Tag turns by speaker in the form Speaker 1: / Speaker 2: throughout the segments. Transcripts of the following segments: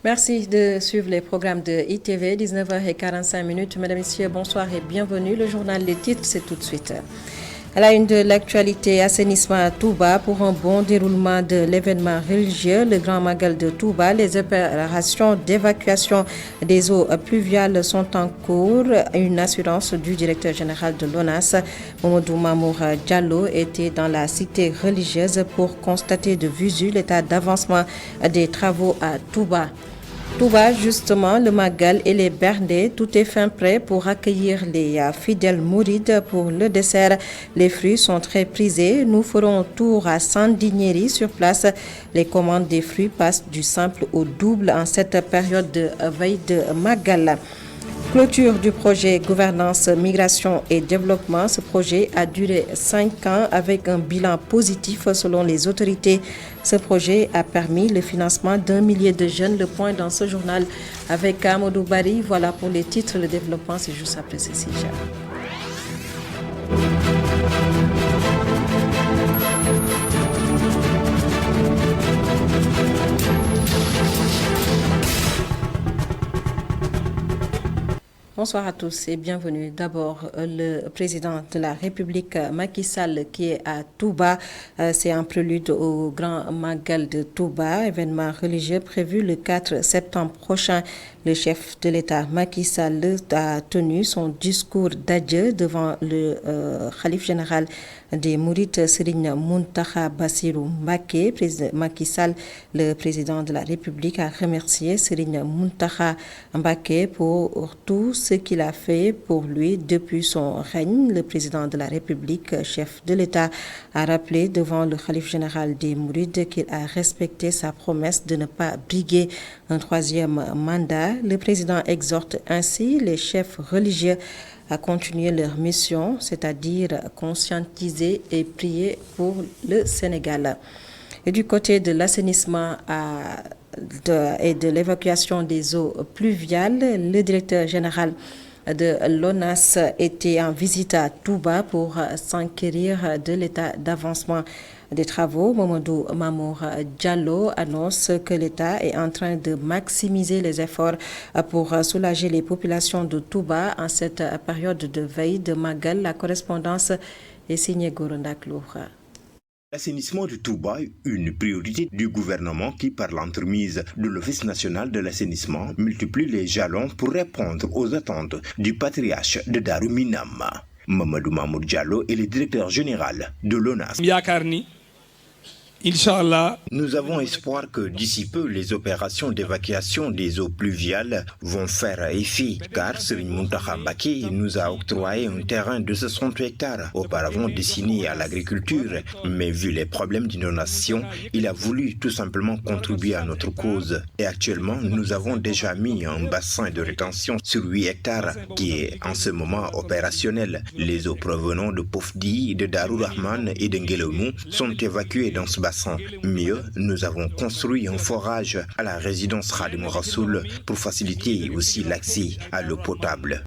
Speaker 1: Merci de suivre les programmes de ITV, 19h45. Mesdames, Messieurs, bonsoir et bienvenue. Le journal des titres, c'est tout de suite. À la une de l'actualité, assainissement à Touba pour un bon déroulement de l'événement religieux, le Grand Magal de Touba. Les opérations d'évacuation des eaux pluviales sont en cours. Une assurance du directeur général de l'ONAS, Mamadou Mamour Diallo, était dans la cité religieuse pour constater de visu l'état d'avancement des travaux à Touba. Touba, justement, le Magal et les Bernés, tout est fin prêt pour accueillir les fidèles mourides pour le dessert. Les fruits sont très prisés. Nous ferons tour à Sandinieri sur place. Les commandes des fruits passent du simple au double en cette période de veille de Magal. Clôture du projet Gouvernance, Migration et Développement. Ce projet a duré 5 ans avec un bilan positif selon les autorités. Ce projet a permis le financement d'1 millier de jeunes. Le point dans ce journal avec Amadou Bari. Voilà pour les titres. Le développement, c'est juste après ceci. Bonsoir à tous et bienvenue. D'abord, le président de la République, Macky Sall, qui est à Touba. C'est un prélude au Grand Magal de Touba, événement religieux prévu le 4 septembre prochain. Le chef de l'État, Macky Sall, a tenu son discours d'adieu devant le khalife général des Mourides, Serigne Mountakha Bassirou Mbacké. Macky Sall, le président de la République, a remercié Serigne Mountakha Mbacké pour tout ce qu'il a fait pour lui depuis son règne. Le président de la République, chef de l'État, a rappelé devant le khalife général des Mourides qu'il a respecté sa promesse de ne pas briguer un troisième mandat. Le président exhorte ainsi les chefs religieux à continuer leur mission, c'est-à-dire conscientiser et prier pour le Sénégal. Et du côté de l'assainissement et de l'évacuation des eaux pluviales, le directeur général de l'ONAS était en visite à Touba pour s'enquérir de l'état d'avancement des travaux. Mamadou Mamour Diallo annonce que l'État est en train de maximiser les efforts pour soulager les populations de Touba en cette période de veille de Magal. La correspondance est signée Gorondak Loura.
Speaker 2: L'assainissement de Touba, une priorité du gouvernement qui, par l'entremise de l'Office national de l'assainissement, multiplie les jalons pour répondre aux attentes du patriarche de Darou Minam. Mamadou Mamour Diallo est le directeur général de l'ONAS. Nous avons espoir que d'ici peu, les opérations d'évacuation des eaux pluviales vont faire effet, car Serigne Mountakha Mbacké nous a octroyé un terrain de 60 hectares, auparavant destiné à l'agriculture. Mais vu les problèmes d'inondation, il a voulu tout simplement contribuer à notre cause. Et actuellement, nous avons déjà mis un bassin de rétention sur 8 hectares qui est en ce moment opérationnel. Les eaux provenant de Pofdi, de Darou Rahman et de Ngelonou sont évacuées dans ce bassin. Mieux, nous avons construit un forage à la résidence Khadim Rassoul pour faciliter aussi l'accès à l'eau potable.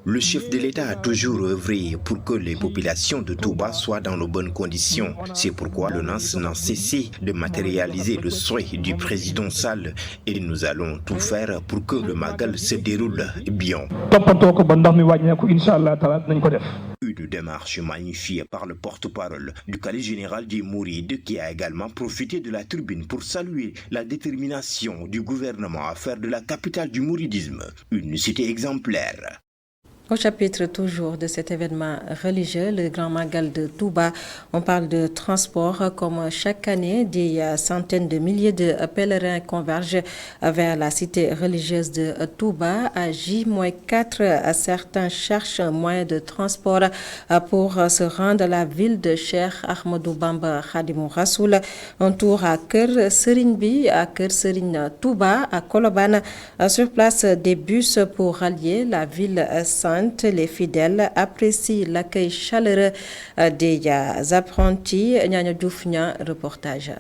Speaker 2: Le chef de l'État a toujours œuvré pour que les populations de Touba soient dans de bonnes conditions. C'est pourquoi l'ONAS n'a cessé de matérialiser le souhait du président Sall et nous allons tout faire pour que le Magal se déroule bien. Une démarche magnifiée par le porte-parole du khalife général des Mourides qui a également profité de la tribune pour saluer la détermination du gouvernement à faire de la capitale du mouridisme une cité exemplaire.
Speaker 1: Au chapitre toujours de cet événement religieux, le Grand Magal de Touba, on parle de transport. Comme chaque année, des centaines de milliers de pèlerins convergent vers la cité religieuse de Touba. À J-4, certains cherchent un moyen de transport pour se rendre à la ville de Cheikh Ahmadou Bamba Khadimou Rassoul. Un tour à Keur Serigne, à Keur Serigne Touba, à Colobane. Sur place, des bus pour rallier la ville sainte. Les fidèles apprécient l'accueil chaleureux des apprentis. Nyanya Diouf, reportage.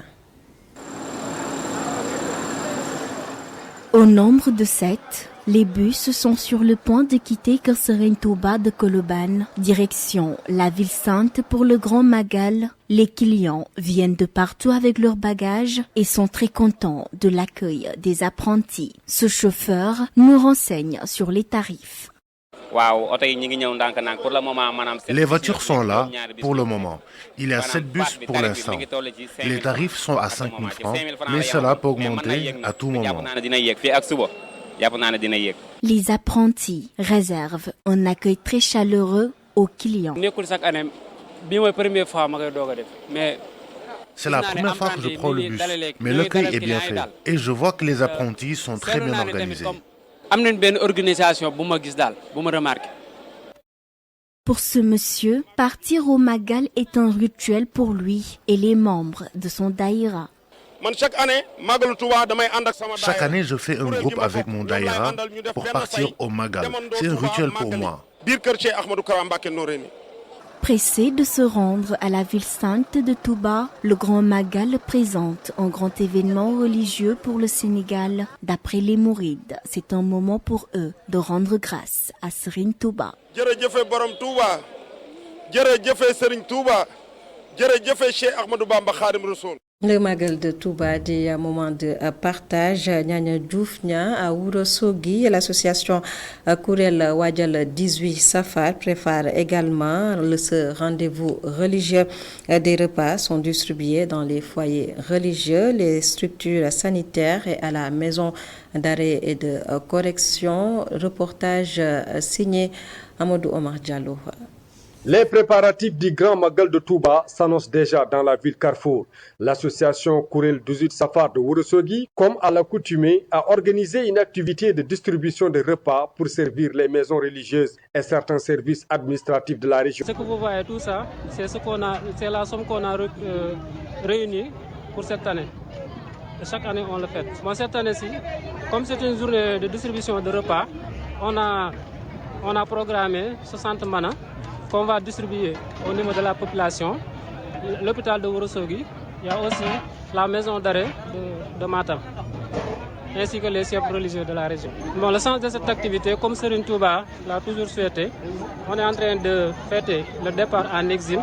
Speaker 3: Au nombre de 7, les bus sont sur le point de quitter Keur Serigne Touba de Colobane, direction la ville sainte pour le Grand Magal. Les clients viennent de partout avec leurs bagages et sont très contents de l'accueil des apprentis. Ce chauffeur nous renseigne sur les tarifs.
Speaker 4: Les voitures sont là pour le moment. Il y a 7 bus pour l'instant. Les tarifs sont à 5 000 francs, mais cela peut augmenter à tout moment.
Speaker 3: Les apprentis réservent un accueil très chaleureux aux clients.
Speaker 4: C'est la première fois que je prends le bus, mais l'accueil est bien fait. Et je vois que les apprentis sont très bien organisés.
Speaker 3: Pour ce monsieur, partir au Magal est un rituel pour lui et les membres de son daïra.
Speaker 4: Chaque année, je fais un groupe avec mon daïra pour partir au Magal. C'est un rituel pour moi.
Speaker 3: Pressé de se rendre à la ville sainte de Touba, le Grand Magal présente un grand événement religieux pour le Sénégal. D'après les Mourides, c'est un moment pour eux de rendre grâce à Serigne Touba.
Speaker 1: Le Magal de Touba dit un moment de partage. Nyanya Dioufnia à Ourossogui, l'association Kourel Wadjal 18 Safar prépare également ce rendez-vous religieux. Des repas sont distribués dans les foyers religieux, les structures sanitaires et à la maison d'arrêt et de correction. Reportage signé Amadou Omar Diallo.
Speaker 5: Les préparatifs du Grand Magal de Touba s'annoncent déjà dans la ville Carrefour. L'association Kourel 18 Safar de Ourossogui, comme à l'accoutumée, a organisé une activité de distribution de repas pour servir les maisons religieuses et certains services administratifs de la région.
Speaker 6: Ce que vous voyez, tout ça, c'est la somme qu'on a réunie pour cette année. Et chaque année, on le fait. Bon, cette année-ci, comme c'est une journée de distribution de repas, on a programmé 60 manas qu'on va distribuer au niveau de la population. L'hôpital de Ourossogui, il y a aussi la maison d'arrêt de Matam, ainsi que les chefs religieux de la région. Bon, le sens de cette activité, comme Serigne Touba l'a toujours souhaité, on est en train de fêter le départ en exil,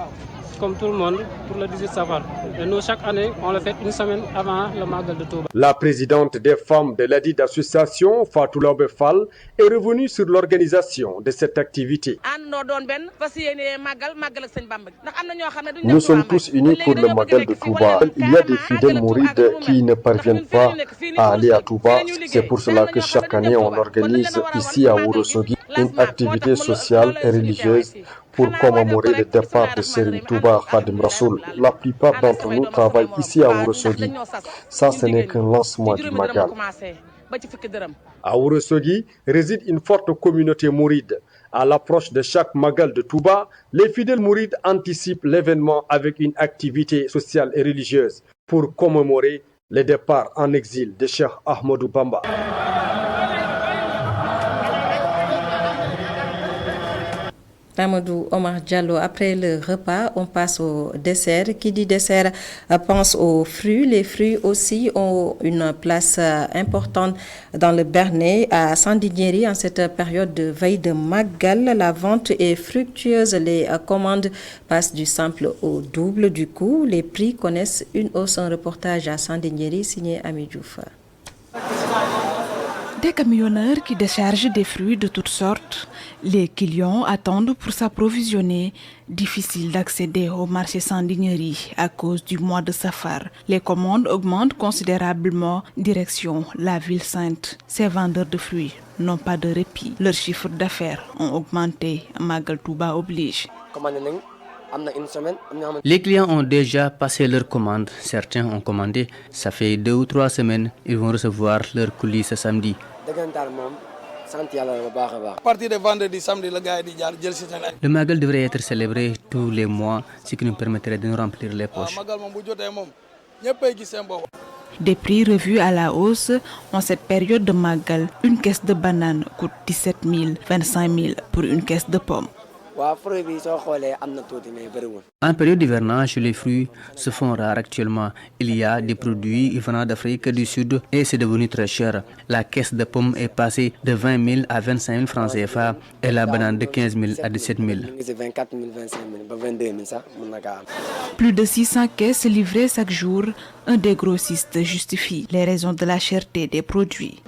Speaker 6: comme tout le monde, pour le 18 Safar. Et nous, chaque année, on le fait une semaine avant le Magal de Touba.
Speaker 5: La présidente des femmes de ladite association, Fatou Laobé Fall, est revenue sur l'organisation de cette activité.
Speaker 7: Nous sommes tous unis pour le Magal de Touba. Il y a des fidèles mourides qui ne parviennent pas à aller à Touba. C'est pour cela que chaque année, on organise ici à Ourossogui une activité sociale et religieuse pour commémorer le départ de Serigne Touba Khadim Rassoul. La plupart d'entre nous travaillent ici à Ourossogui. Ça, ce n'est qu'un lancement du Magal.
Speaker 5: À Ourossogui réside une forte communauté mouride. À l'approche de chaque Magal de Touba, les fidèles mourides anticipent l'événement avec une activité sociale et religieuse pour commémorer le départ en exil de Cheikh Ahmadou Bamba.
Speaker 1: Amadou Omar Diallo, après le repas, on passe au dessert. Qui dit dessert pense aux fruits. Les fruits aussi ont une place importante dans le Béarn. À Sandiniéry, en cette période de veille de Magal, la vente est fructueuse. Les commandes passent du simple au double. Du coup, les prix connaissent une hausse. Un reportage à Sandiniéry signé Ami Diouf.
Speaker 8: Des camionneurs qui déchargent des fruits de toutes sortes. Les clients attendent pour s'approvisionner. Difficile d'accéder au marché Sandiniéry à cause du mois de Safar. Les commandes augmentent considérablement. Direction la ville sainte. Ces vendeurs de fruits n'ont pas de répit. Leurs chiffres d'affaires ont augmenté. Magal Touba oblige.
Speaker 9: Les clients ont déjà passé leurs commandes. Certains ont commandé. Ça fait 2 ou 3 semaines. Ils vont recevoir leurs colis ce samedi.
Speaker 10: À partir de vendredi, samedi, le gars dit
Speaker 9: le Magal devrait être célébré tous les mois, ce qui nous permettrait de nous remplir les poches.
Speaker 8: Des prix revus à la hausse en cette période de Magal. Une caisse de bananes coûte 17 000, 25 000 pour une caisse de pommes.
Speaker 9: En période d'hivernage, les fruits se font rares actuellement. Il y a des produits venant d'Afrique du Sud et c'est devenu très cher. La caisse de pommes est passée de 20 000 à 25 000 francs CFA et la banane de 15 000 à 17 000.
Speaker 8: Plus de 600 caisses livrées chaque jour, un des grossistes justifie les raisons de la cherté des produits.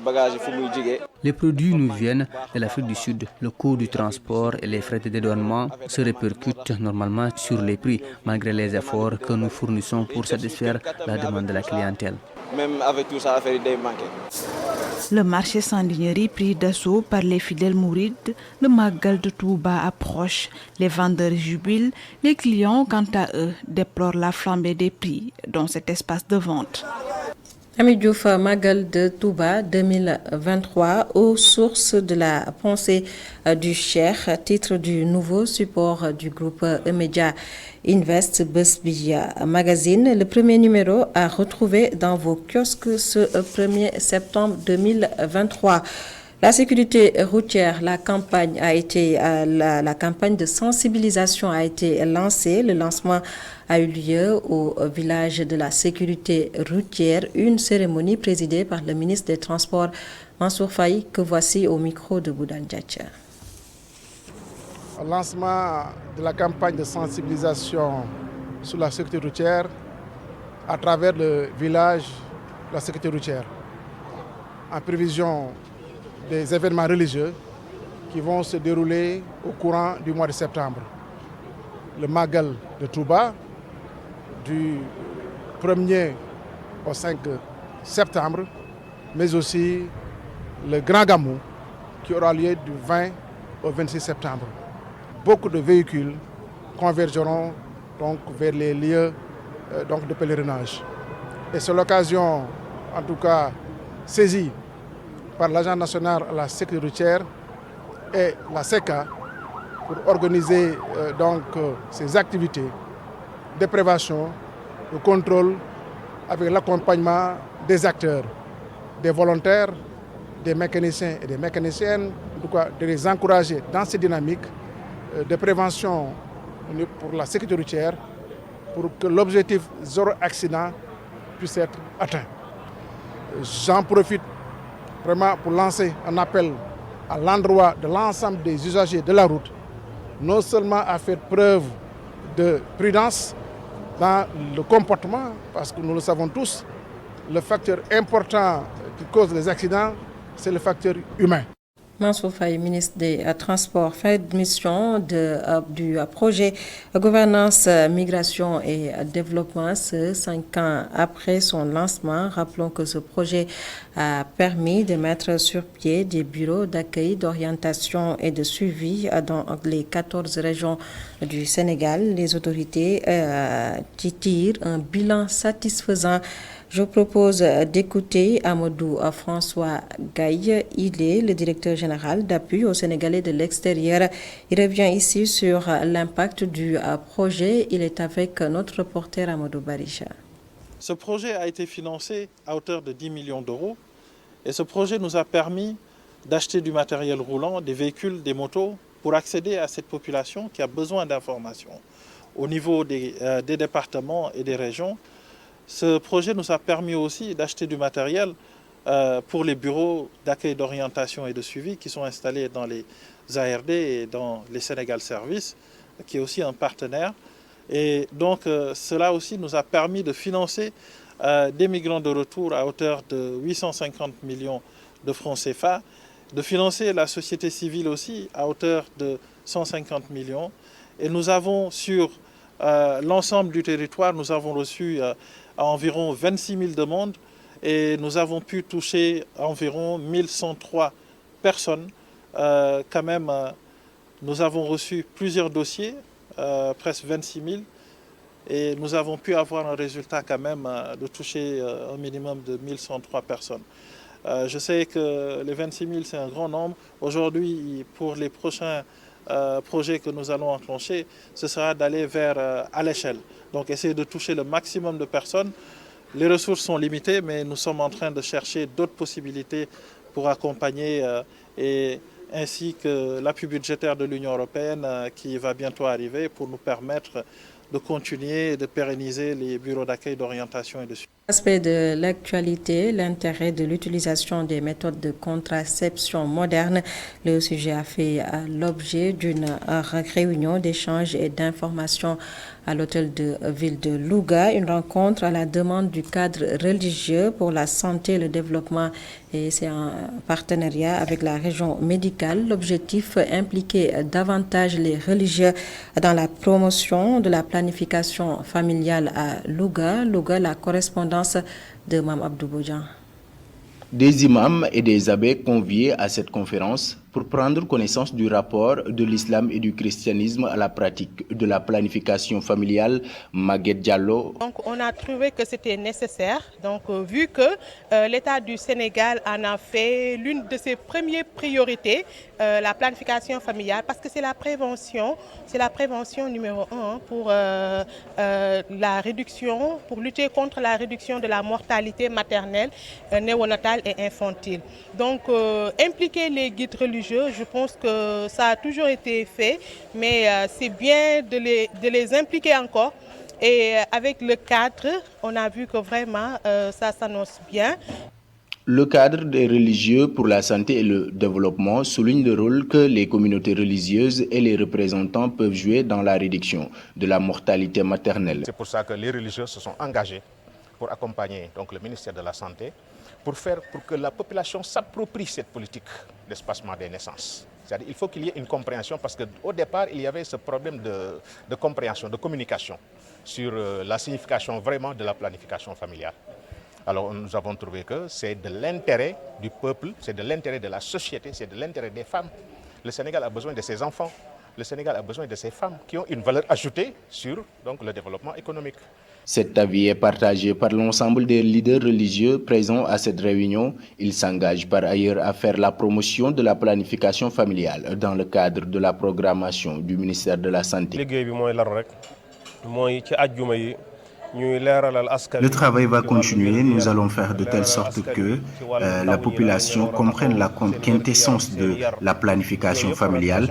Speaker 9: Les produits nous viennent de l'Afrique du Sud. Le coût du transport et les frais de dédouanement se répercutent normalement sur les prix, malgré les efforts que nous fournissons pour satisfaire la demande de la clientèle.
Speaker 11: Même avec tout ça, l'affaire est manquée.
Speaker 8: Le marché Sandiniéry pris d'assaut par les fidèles mourides, le Magal de Touba approche. Les vendeurs jubilent, les clients, quant à eux, déplorent la flambée des prix dans cet espace de vente.
Speaker 1: Ami Diouf, Magal de Touba 2023, aux sources de la pensée du Cheikh, titre du nouveau support du groupe E-Media Invest Besbia Magazine. Le premier numéro à retrouver dans vos kiosques ce 1er septembre 2023. La sécurité routière, la campagne de sensibilisation a été lancée. Le lancement a eu lieu au village de la sécurité routière, une cérémonie présidée par le ministre des Transports Mansour Faye, que voici au micro de Boudan Djatcha.
Speaker 10: Au lancement de la campagne de sensibilisation sur la sécurité routière à travers le village de la sécurité routière, en prévision des événements religieux qui vont se dérouler au courant du mois de septembre. Le Magal de Touba, du 1er au 5 septembre, mais aussi le Grand Gamou qui aura lieu du 20 au 26 septembre. Beaucoup de véhicules convergeront donc vers les lieux de pèlerinage. Et c'est l'occasion, en tout cas, saisie par l'Agence nationale à la sécurité routière et la SECA pour organiser ces activités de prévention, de contrôle avec l'accompagnement des acteurs, des volontaires, des mécaniciens et des mécaniciennes, en tout cas de les encourager dans ces dynamiques de prévention pour la sécurité routière pour que l'objectif zéro accident puisse être atteint. J'en profite vraiment pour lancer un appel à l'endroit de l'ensemble des usagers de la route, non seulement à faire preuve de prudence dans le comportement, parce que nous le savons tous, le facteur important qui cause les accidents, c'est le facteur humain.
Speaker 1: Mansour Faye, ministre des Transports, fin de mission du projet Gouvernance, Migration et Développement. 5 ans après son lancement, rappelons que ce projet a permis de mettre sur pied des bureaux d'accueil, d'orientation et de suivi dans les 14 régions du Sénégal. Les autorités tirent un bilan satisfaisant. Je propose d'écouter Amadou François Gaye. Il est le directeur général d'appui aux Sénégalais de l'extérieur. Il revient ici sur l'impact du projet. Il est avec notre reporter Amadou Barisha.
Speaker 12: Ce projet a été financé à hauteur de 10 millions d'euros et ce projet nous a permis d'acheter du matériel roulant, des véhicules, des motos pour accéder à cette population qui a besoin d'informations au niveau des départements et des régions. Ce projet nous a permis aussi d'acheter du matériel pour les bureaux d'accueil, d'orientation et de suivi qui sont installés dans les ARD et dans les Sénégal Service, qui est aussi un partenaire. Et donc cela aussi nous a permis de financer des migrants de retour à hauteur de 850 millions de francs CFA, de financer la société civile aussi à hauteur de 150 millions. Et nous avons sur l'ensemble du territoire, nous avons reçu environ 26 000 demandes et nous avons pu toucher environ 1103 personnes. Quand même, nous avons reçu plusieurs dossiers, presque 26 000, et nous avons pu avoir un résultat quand même de toucher un minimum de 1103 personnes. Je sais que les 26 000, c'est un grand nombre. Aujourd'hui, pour les prochains projets que nous allons enclencher, ce sera d'aller vers à l'échelle. Donc essayer de toucher le maximum de personnes. Les ressources sont limitées, mais nous sommes en train de chercher d'autres possibilités pour accompagner et ainsi que l'appui budgétaire de l'Union européenne qui va bientôt arriver pour nous permettre de continuer et de pérenniser les bureaux d'accueil, d'orientation et de suivi.
Speaker 1: Aspect de l'actualité, l'intérêt de l'utilisation des méthodes de contraception modernes. Le sujet a fait l'objet d'une réunion d'échange et d'information à l'hôtel de ville de Louga. Une rencontre à la demande du cadre religieux pour la santé et le développement, et c'est en partenariat avec la région médicale. L'objectif, impliquer davantage les religieux dans la promotion de la planification familiale à Louga. Louga, la correspondance de Mme Abdou Boudian.
Speaker 2: Des imams et des abbés conviés à cette conférence pour prendre connaissance du rapport de l'islam et du christianisme à la pratique de la planification familiale. Maguette Diallo.
Speaker 13: Donc on a trouvé que c'était nécessaire, donc vu que l'État du Sénégal en a fait l'une de ses premières priorités, la planification familiale, parce que c'est la prévention numéro 1 pour la réduction, pour lutter contre la réduction de la mortalité maternelle, néonatale et infantile. Donc impliquer les guides religieux, je pense que ça a toujours été fait, mais c'est bien de les impliquer encore. Et avec le cadre, on a vu que vraiment ça s'annonce bien.
Speaker 2: Le cadre des religieux pour la santé et le développement souligne le rôle que les communautés religieuses et les représentants peuvent jouer dans la réduction de la mortalité maternelle.
Speaker 14: C'est pour ça que les religieux se sont engagés pour accompagner donc, le ministère de la Santé pour que la population s'approprie cette politique d'espacement des naissances. C'est-à-dire qu'il faut qu'il y ait une compréhension, parce qu'au départ, il y avait ce problème de compréhension, de communication sur la signification vraiment de la planification familiale. Alors nous avons trouvé que c'est de l'intérêt du peuple, c'est de l'intérêt de la société, c'est de l'intérêt des femmes. Le Sénégal a besoin de ses enfants, le Sénégal a besoin de ses femmes qui ont une valeur ajoutée sur donc, le développement économique.
Speaker 2: Cet avis est partagé par l'ensemble des leaders religieux présents à cette réunion. Ils s'engagent par ailleurs à faire la promotion de la planification familiale dans le cadre de la programmation du ministère de la Santé.
Speaker 15: Le travail va continuer. Nous allons faire de telle sorte que la population comprenne la quintessence de la planification familiale.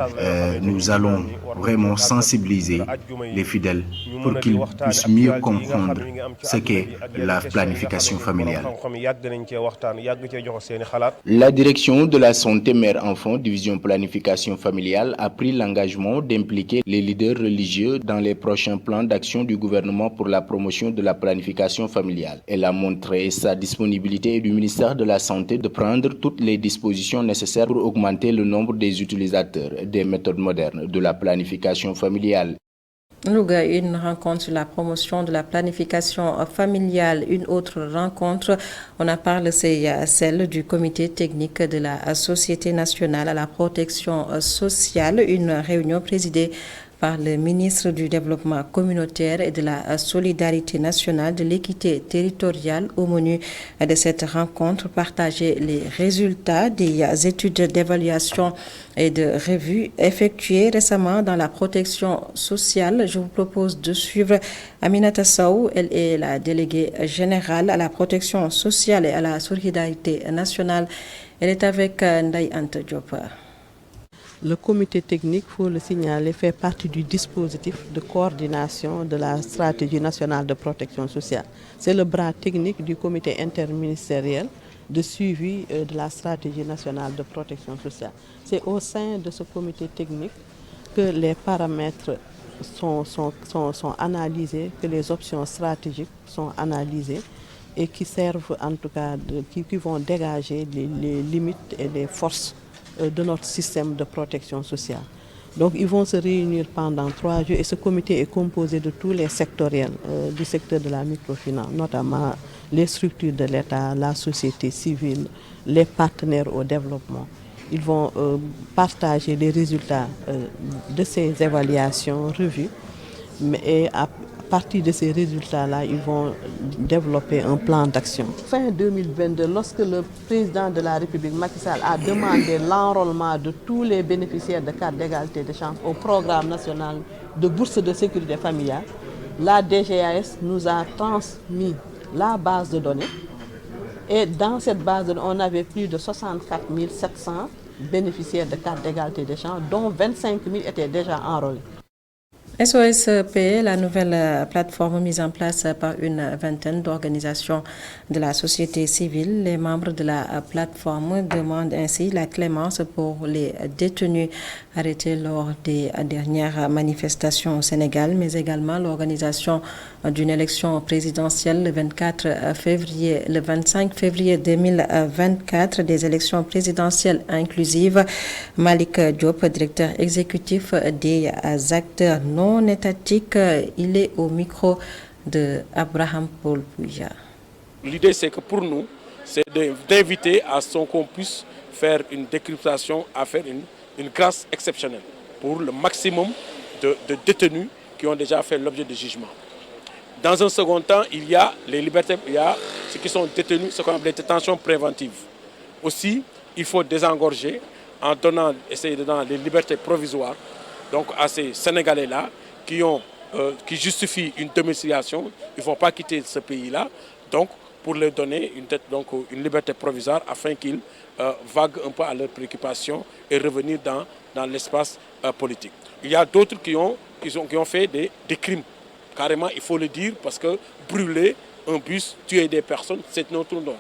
Speaker 15: Nous allons vraiment sensibiliser les fidèles pour qu'ils puissent mieux comprendre ce qu'est la planification familiale.
Speaker 2: La direction de la santé mère-enfant, division planification familiale, a pris l'engagement d'impliquer les leaders religieux dans les prochains plans d'action du gouvernement pour la promotion de la planification familiale. Elle a montré sa disponibilité du ministère de la Santé de prendre toutes les dispositions nécessaires pour augmenter le nombre des utilisateurs des méthodes modernes de la planification familiale.
Speaker 1: Louga, une rencontre sur la promotion de la planification familiale. Une autre rencontre, on en parle, c'est celle du comité technique de la Société nationale à la protection sociale. Une réunion présidée par le ministre du Développement communautaire et de la solidarité nationale, de l'équité territoriale. Au menu de cette rencontre, partager les résultats des études d'évaluation et de revue effectuées récemment dans la protection sociale. Je vous propose de suivre Aminata Sow. Elle est la déléguée générale à la protection sociale et à la solidarité nationale. Elle est avec Ndaye Anta Diop.
Speaker 16: Le comité technique, il faut le signaler, fait partie du dispositif de coordination de la stratégie nationale de protection sociale. C'est le bras technique du comité interministériel de suivi de la stratégie nationale de protection sociale. C'est au sein de ce comité technique que les paramètres sont analysés, que les options stratégiques sont analysées et qui servent en tout cas, qui vont dégager les limites et les forces de notre système de protection sociale. Donc ils vont se réunir pendant 3 jours et ce comité est composé de tous les sectoriels du secteur de la microfinance, notamment les structures de l'État, la société civile, les partenaires au développement. Ils vont partager les résultats de ces évaluations revues et à partir de ces résultats-là, ils vont développer un plan d'action. Fin 2022, lorsque le président de la République, Macky Sall, a demandé l'enrôlement de tous les bénéficiaires de carte d'égalité de chance au programme national de bourse de sécurité familiale, la DGAS nous a transmis la base de données. Et dans cette base de données, on avait plus de 64 700 bénéficiaires de cartes d'égalité des chances, dont 25 000 étaient déjà enrôlés.
Speaker 1: SOSP, la nouvelle plateforme mise en place par une vingtaine d'organisations de la société civile. Les membres de la plateforme demandent ainsi la clémence pour les détenus arrêtés lors des dernières manifestations au Sénégal, mais également l'organisation d'une élection présidentielle le 25 février 2024, des élections présidentielles inclusives. Malik Diop, directeur exécutif des acteurs non étatique, il est au micro de Abraham Paul Pouya.
Speaker 17: L'idée, c'est que pour nous, c'est d'inviter à ce qu'on puisse faire une décryptation, à faire une grâce exceptionnelle pour le maximum de détenus qui ont déjà fait l'objet de jugement. Dans un second temps, il y a les libertés, il y a ceux qui sont détenus, ce qu'on appelle les détentions préventives. Aussi, il faut désengorger en donnant, essayer de donner les libertés provisoires donc à ces Sénégalais-là qui justifient une domiciliation. Il ne faut pas quitter ce pays-là, donc pour leur donner une liberté provisoire afin qu'ils vaguent un peu à leurs préoccupations et revenir dans l'espace politique. Il y a d'autres qui ont fait des crimes. Carrément, il faut le dire, parce que brûler un bus, tuer des personnes, c'est notre nom.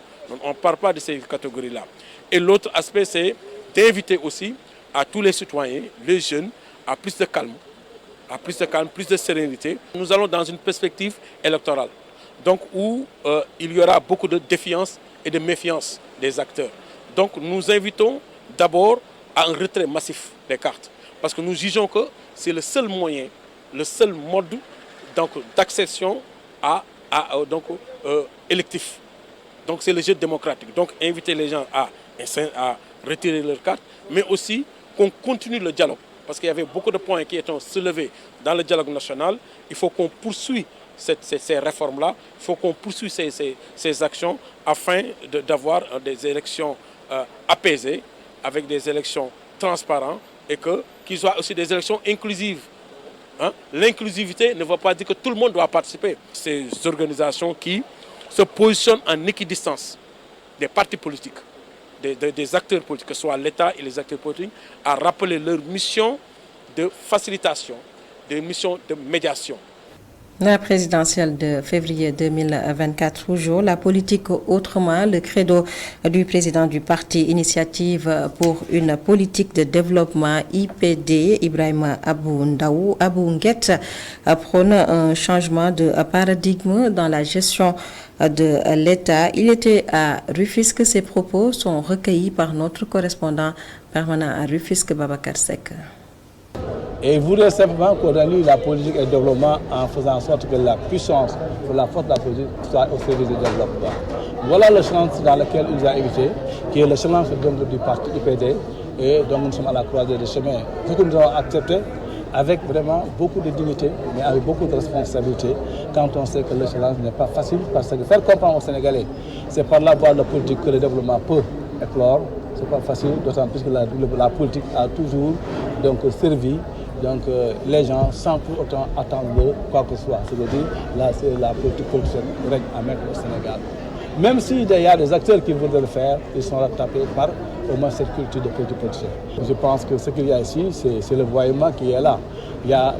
Speaker 17: On ne parle pas de ces catégories-là. Et l'autre aspect, c'est d'inviter aussi à tous les citoyens, les jeunes, à plus de calme, plus de sérénité. Nous allons dans une perspective électorale, donc où il y aura beaucoup de défiance et de méfiance des acteurs. Donc nous invitons d'abord à un retrait massif des cartes, parce que nous jugeons que c'est le seul moyen, le seul mode d'accession électif. Donc c'est le jeu démocratique. Donc inviter les gens à retirer leurs cartes, mais aussi qu'on continue le dialogue. Parce qu'il y avait beaucoup de points qui étaient soulevés dans le dialogue national. Il faut qu'on poursuive ces réformes-là, il faut qu'on poursuive ces actions afin d'avoir des élections apaisées, avec des élections transparentes et qu'ils soient aussi des élections inclusives. L'inclusivité ne veut pas dire que tout le monde doit participer. Ces organisations qui se positionnent en équidistance des partis politiques, des acteurs politiques, que ce soit l'État et les acteurs politiques, à rappeler leur mission de facilitation, des missions de médiation.
Speaker 1: La présidentielle de février 2024, toujours la politique autrement, le credo du président du parti Initiative pour une politique de développement IPD, Ibrahima Abou Nguet, prône un changement de paradigme dans la gestion de l'État. Il était à Rufisque. Ses propos sont recueillis par notre correspondant permanent à Rufisque, Babacar Seck.
Speaker 18: Et il voudrait simplement qu'on allie la politique et le développement en faisant en sorte que la puissance, que la force de la politique soit au service du développement. Voilà le challenge dans lequel il nous a invité, qui est le challenge du parti IPD. Et donc nous sommes à la croisée des chemins. Ce que nous avons accepté avec vraiment beaucoup de dignité, mais avec beaucoup de responsabilité, quand on sait que le challenge n'est pas facile, parce que faire comprendre aux Sénégalais, c'est par la voie de la politique que le développement peut éclore. Ce n'est pas facile, d'autant plus que la politique a toujours servi les gens sans pour autant attendre de quoi que ce soit. C'est-à-dire la politique politicienne règne à mettre au Sénégal. Même s'il y a des acteurs qui voudraient le faire, ils sont rattrapés par au moins cette culture de politique politicienne. Je pense que ce qu'il y a ici, c'est le voyement qui est là.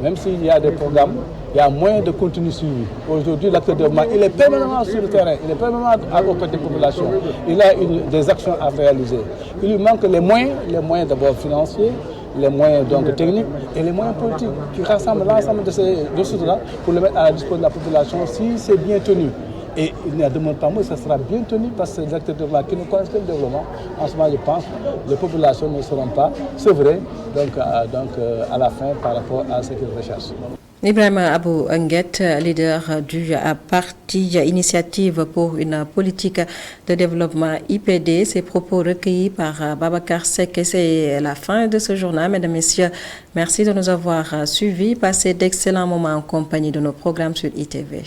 Speaker 18: Même s'il y a des programmes, il y a moins de contenu suivi. Aujourd'hui, l'acteur de développement, il est permanemment sur le terrain, il est permanemment à côté des populations. Il a des actions à réaliser. Il lui manque les moyens d'abord financiers, les moyens techniques et les moyens politiques qui rassemblent l'ensemble de ces ressources-là pour les mettre à la disposition de la population si c'est bien tenu. Et il n'y a demande pas moins, ça sera bien tenu parce que les acteurs de développement qui ne connaissent que le développement, en ce moment je pense que les populations ne seront pas sevrées à la fin par rapport à ce qu'ils recherchent.
Speaker 1: Ibrahima Abou Nguet, leader du parti Initiative pour une politique de développement IPD, ses propos recueillis par Babacar Seck. Et c'est la fin de ce journal. Mesdames, Messieurs, merci de nous avoir suivis. Passez d'excellents moments en compagnie de nos programmes sur ITV.